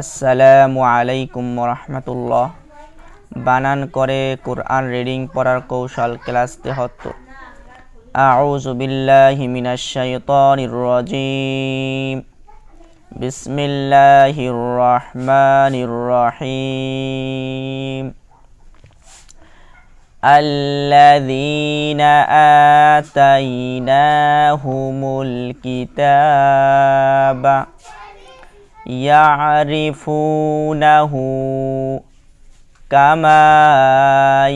আসসালামু আলাইকুম ওরহমতুল্লাহ। বানান করে কোরআন রিডিং পড়ার কৌশল ক্লাস ৭৩। আউযু বিল্লাহি মিনাশ শাইতানির রাজিম। বিসমিল্লাহির রহমানির রহিম। আল্লাযীনা আতাইনাহুমুল কিতাবা ইয়ারিফুনাহু কামা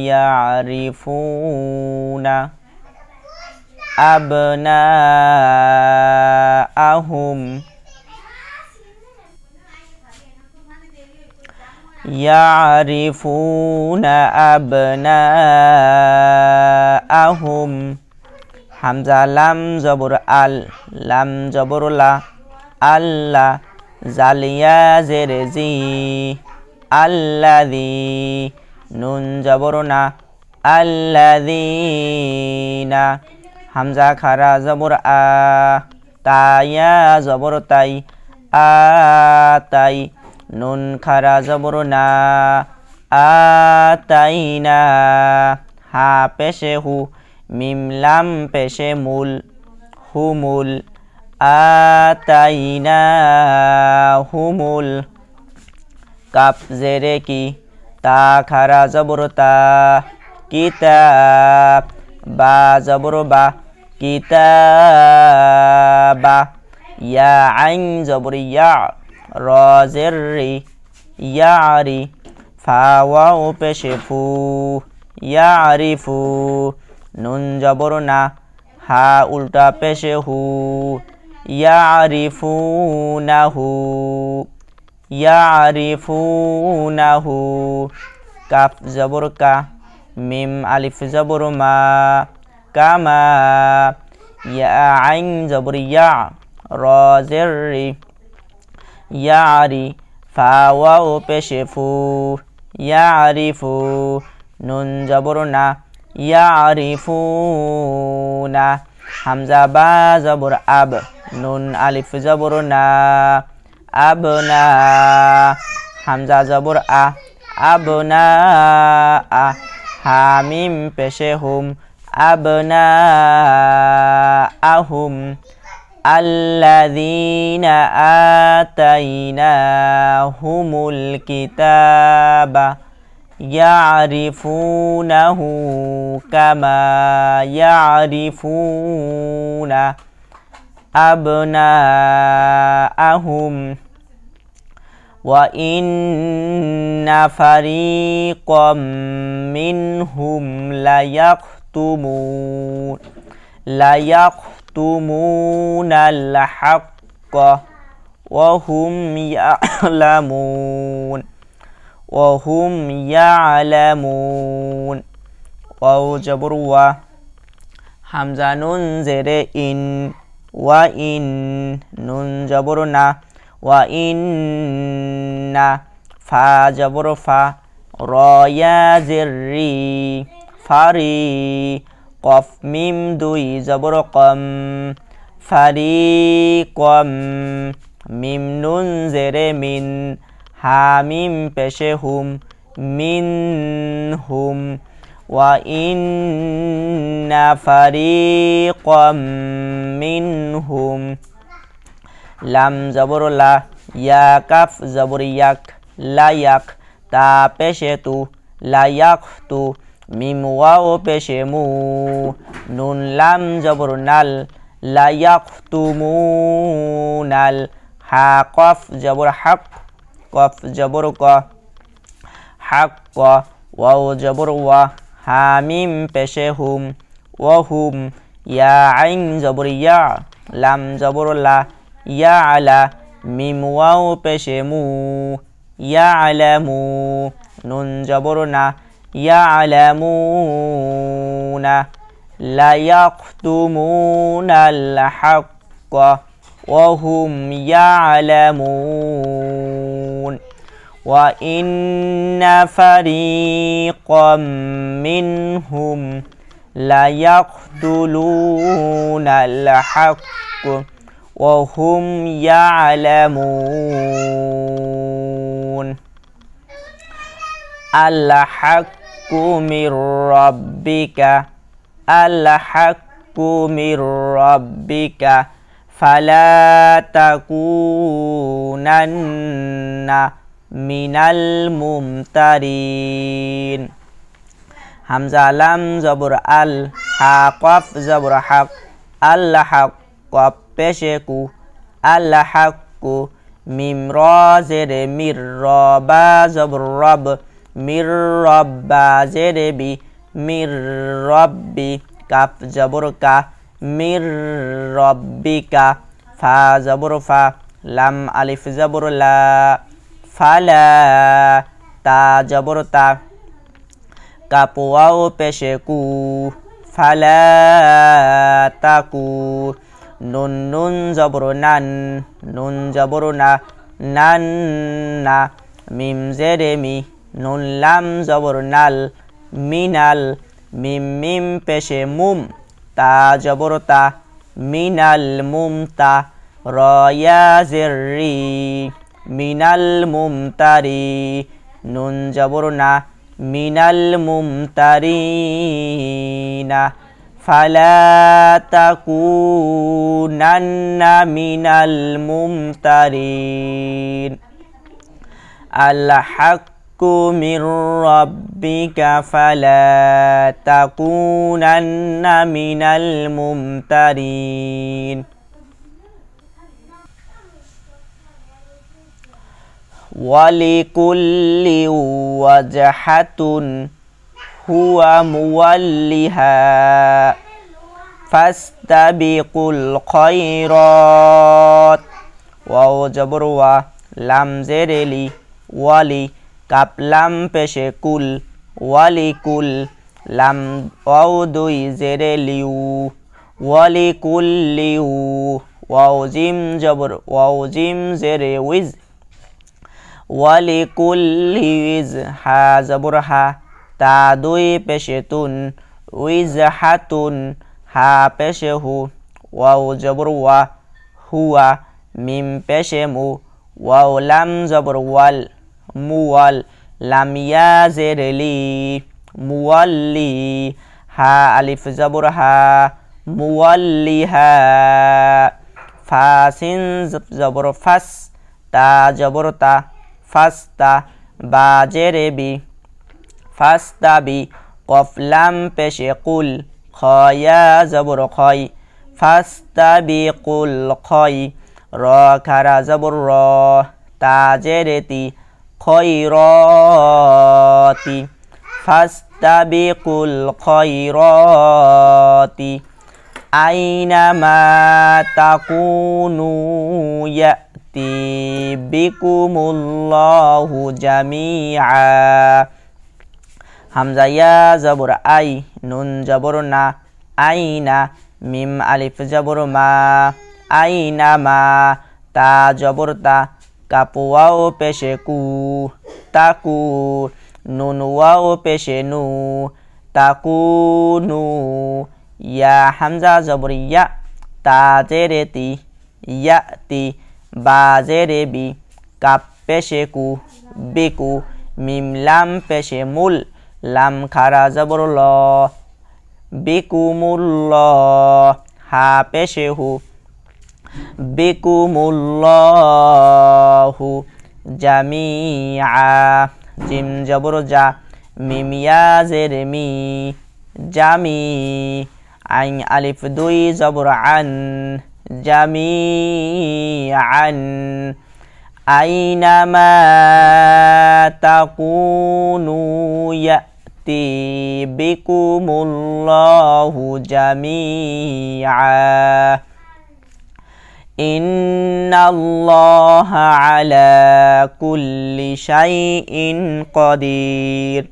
ইয়ারিফুনা আবনাআহুম ইয়ারিফুনা আবনাআহুম। হামজা লাম জবর আল, লাম জবর লা, আল্লাহ জালিয়া জেরে জি, আল্লাযী নুন জবর না, আল্লাযীনা হামজা খারা জবর আ, তায়া জবর তাই, আতাই নুন খারা জবর না, আতাইনা হা পেশে হু, মিম লাম পেশে মুল, হুমুল আতাইনাহুমুল। কাপ জেরে কি, তা খারা জবর তা, কিতাব বা জবর বা, কিতাবা ইয়া আইন জবর ইয়া, র জের রি, ইয়ারি ফা ওয়াও পেশে ফু, ইয়ারিফু নুন জবর না, হা উল্টা পেশে হু, ইয়ারিফুনাহু ইয়ারিফুনাহু। কাফ জবর কা, মিম আলিফ জবর মা, কামা ইয়া আইন জবর ইয়া, র জের রি, ইয়ারি ফা ওয়াও পেশে ফু, ইয়ারিফু নুন জবর না, ইয়ারিফুনা হামজা বা জবর আব, নুন আলিফ জবর না, আবনা হামজা জবর আ, আবনা আ হামিম পেশে হুম, আবনা আহুম। আল্লাযীনা আতাইনাহুমুল কিতাবা ইয়ারিফুনাহু কামা ইয়ারিফুনা আবনাআহুম। ওয়া ইন্না ফারীকাম মিনহুম লায়াকতুমুনাল হাক্কা ওয়া হুম ইয়ালামুন ওয়াহুম ইয়ালামুন। ওয়াও জবর ওয়া, হামজা নুন জেরে ইন, ওয়া ইন নুন জবর না, ওয়া ইন্না ফা জবর ফা, র ইয়া জের রি, ফারি কফ মিম দুই জবর কম, ফারিকম মিম নুন জেরে মিন, হামিম পেশে হুম, মিনহুম। ওয়া ইন্না ফারীকাম মিনহুম। লাম জবর লা, ইয়া কাফ জবর ইয়াক, লায়াক তা পেশে তু, লায়াকতু মিম ওয়াও পেশে মু, নুন লাম জবর নাল, লায়াকতুমুনাল হা কফ জবর হক, কফ জবর ক, হাক্ক ওয়াও জবর ওয়া, হামিম পেশে হুম, ওয়াহুম ইয়া আইন জবর ইয়া, লাম জবর লা, ইয়া আলা মিম ওয়াও পেশে মু, ইয়া আলামু নুন জবর না, ইয়া আলামুনা লায়াকতুমুনাল হাক্কা ওয়া হুম ইয়ালামুন। ওয়া ইন্না ফারীকাম মিনহুম লায়াকতুলুনাল হাক্কা ওয়া হুম ইয়ালামুন। আল হাক্কু মির রাব্বিকা আল হাক্কু মির রাব্বিকা ফালা তাকুনান্না মিনাল মুমতারিন হামজা লাম জবর আল হা কফ জবর হক আল হক কফ পেশে কু আল হাক্কু মিম র জেরে মির রবা জবর রব মির রব্বা জেরে বি মির রব্বি কাফ জবর কা মির রব্বিকা ফা জবর ফা লাম আলিফ জবর লা ফালা তা জবর তা কাপ ওয়াও পেশে কু ফালা তাকু নুন নুন জবর নান নুন জবর না নান না মিম জেরে মি নুন লাম জবর নাল মিনাল মিম মিম পেশে মুম তা জবর তা মিনাল মুমতা রয়া জেরি মিনাল মুমতারি নুন জবর না মিনাল মুমতারিনা ফালা তাকুনান্না মিনাল মুমতারিন আল হাক্কু মির রাব্বিকা ফালা তাকুনান্না মিনাল মুমতারিন ওয়ালিকুল্লি ওয়াজহাতুন হুয়া মুওয়াল্লিহা ফাস্তাবিকুল খায়রাত ওয়াও জবর ওয়া লাম জেরে লি ওয়ালি কাপ লাম পেশে কুল ওয়ালিকুল লাম ওয়াও দুই জেরে লিউ ওয়ালিকুল্লিউ ওয়াও জিম জবর ওয়াও জিম জেরে উইজ ওয়ালিকুল্লি উইজ হা জবর হা তা দুই পেশে তুন উইজ হাতুন হা পেশে হু ওয়াও জবর ওয়া হুয়া মিম পেশে মু ওয়াও লাম জবর ওয়াল মুওয়াল লাম ইয়া জের লি মুওয়াল্লি হা আলিফ জবর হা মুওয়াল্লিহা ফা সিন জবর ফাস তা জবর তা ফাস্তা বা জেরে বি ফাস্তাবি কফ লাম পেশে কুল খয়া জবর খয় ফাস্তাবিকুল খয় র খারা জবর র তা জেরেতি খয়রাতি ফাস্তাবিকুল খয়রাতি আইনামা তাকুনু ইয়াতি বিকুমুল্লাহু জামিআ হামজা ইয়া জবর আই নুন জবর না আইনা মিম আলিফ জবর মা আইনা মা তা জবর তা কাপ ওয়াও পেশে কু তাকু নুন ওয়াও পেশে নু তাকুনু ইয়া হামজা জবর ইয়া তা জেরে তি ইয়াতি বা জেরে বি কাপ পেশে কু বিকু মিম লাম পেশে মুল লাম খারা জবর ল বিকুমুল্লাহ হা পেশে হু বিকুমুল্লাহু জামিআ জিম জবর জা মিম ইয়া জের মি জামি আইন আলিফ দুই জবর আন জামিআন আইনামা তাকুনু ইয়াতি বিকুমুল্লাহু জামিআ ইন্নাল্লাহা আলা কুল্লি শাইইন কাদির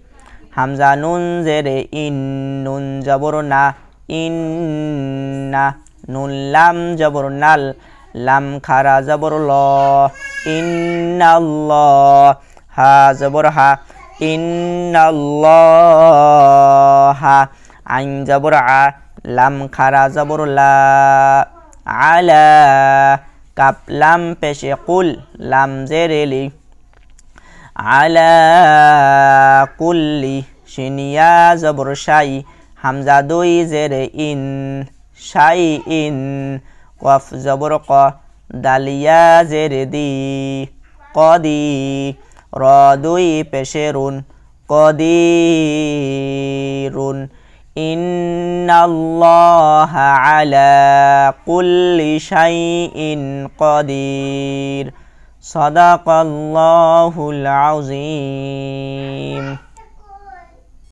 হামজা নুন জেরে ইন নুন জবর না ইন্না নুন লাম জবর নাল লাম খারা জবর ল ইন্নাল্লাহ হা জবর হা ইন্নাল্লাহা আইন জবর আ লাম খারা জবর লা আলা কাপ লাম পেশে কুল লাম জেরে লি আলা কুল্লি শিনিয়া জবর শাই হামজা দুই জেরে ইন শাই ইন কফ জবর ক দালিয়া জেরে দি কদি র দুই পেশেরুন কদিরুন ইন্নাল্লাহা আলা কুল্লি শাইইন কদির সাদাকাল্লাহুল আযীম।